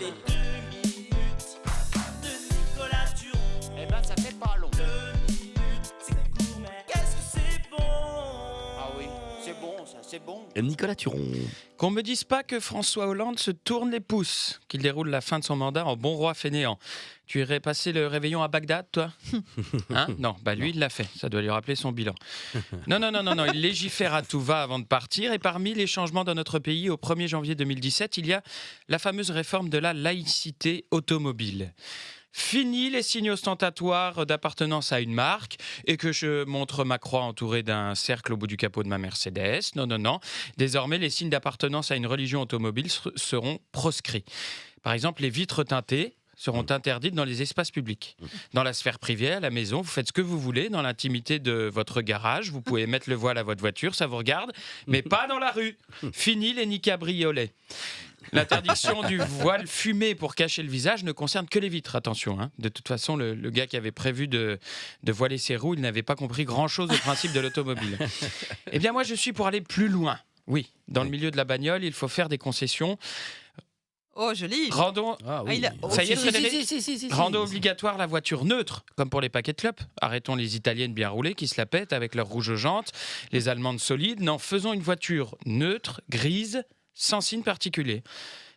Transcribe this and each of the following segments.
Les 2 minutes de Nicolas Turon. Eh ben, ça fait pas long. 2 minutes, c'est court, mais qu'est-ce que c'est bon. Ah oui, c'est bon, ça, c'est bon. Nicolas Turon. Qu'on me dise pas que François Hollande se tourne les pouces, qu'il déroule la fin de son mandat en bon roi fainéant. Tu irais passer le réveillon à Bagdad, toi? Hein? Non, bah lui, il l'a fait. Ça doit lui rappeler son bilan. Non, il légifère à tout va avant de partir. Et parmi les changements dans notre pays, au 1er janvier 2017, il y a la fameuse réforme de la laïcité automobile. Fini les signes ostentatoires d'appartenance à une marque et que je montre ma croix entourée d'un cercle au bout du capot de ma Mercedes. Non. Désormais, les signes d'appartenance à une religion automobile seront proscrits. Par exemple, les vitres teintées seront interdites dans les espaces publics. Dans la sphère privée, à la maison, vous faites ce que vous voulez. Dans l'intimité de votre garage, vous pouvez mettre le voile à votre voiture, ça vous regarde, mais pas dans la rue. Fini les nids cabriolets. L'interdiction du voile fumé pour cacher le visage ne concerne que les vitres, attention. Hein. De toute façon, le gars qui avait prévu de voiler ses roues, il n'avait pas compris grand-chose au principe de l'automobile. Eh bien, moi, je suis pour aller plus loin. Oui, dans le milieu de la bagnole, il faut faire des concessions. Oh, joli. Rendons... Ah oui. Ça y est, Frédéric si. Rendons obligatoire la voiture neutre, comme pour les paquets de clopes. Arrêtons les Italiennes bien roulées qui se la pètent avec leurs rouges jantes, les Allemandes solides. Non, faisons une voiture neutre, grise, sans signe particulier.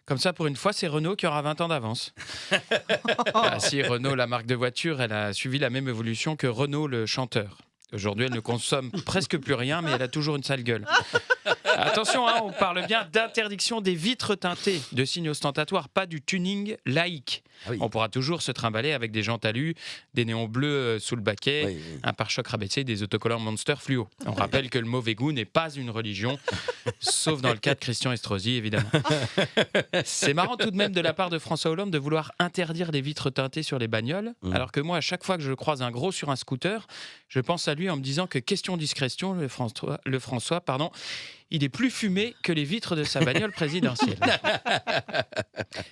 Comme ça, pour une fois, c'est Renault qui aura 20 ans d'avance. Ah, si, Renault, la marque de voiture, elle a suivi la même évolution que Renault, le chanteur. Aujourd'hui, elle ne consomme presque plus rien, mais elle a toujours une sale gueule. Attention, hein, on parle bien d'interdiction des vitres teintées, de signes ostentatoires, pas du tuning laïque. Ah oui. On pourra toujours se trimballer avec des jantes talus, des néons bleus sous le baquet, Oui. un pare-choc rabaissé, des autocollants Monster fluo. On rappelle que le mauvais goût n'est pas une religion, sauf dans le cas de Christian Estrosi, évidemment. C'est marrant tout de même de la part de François Hollande de vouloir interdire les vitres teintées sur les bagnoles, alors que moi, à chaque fois que je croise un gros sur un scooter, je pense à lui en me disant que question discrétion, le François, il est plus fumé que les vitres de sa bagnole présidentielle.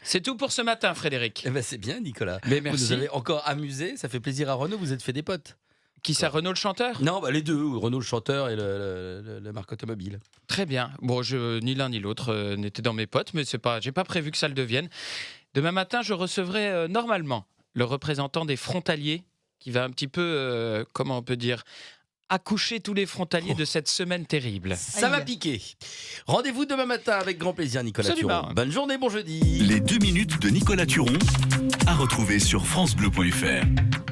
C'est tout pour ce matin, Frédéric. Eh ben, c'est bien, Nicolas. Mais Vous merci. nous avez encore amusé, ça fait plaisir à Renaud, vous êtes fait des potes. Qui ça, Renaud le chanteur? Non, les deux, Renaud le chanteur et le marque automobile. Très bien. Bon, ni l'un ni l'autre n'étaient dans mes potes, mais j'ai pas prévu que ça le devienne. Demain matin, je recevrai normalement le représentant des frontaliers qui va un petit peu, comment on peut dire, accoucher tous les frontaliers de cette semaine terrible. Ça va piquer. Rendez-vous demain matin avec grand plaisir, Nicolas Absolument. Turon. Bonne journée, bon jeudi. Les 2 minutes de Nicolas Turon à retrouver sur francebleu.fr.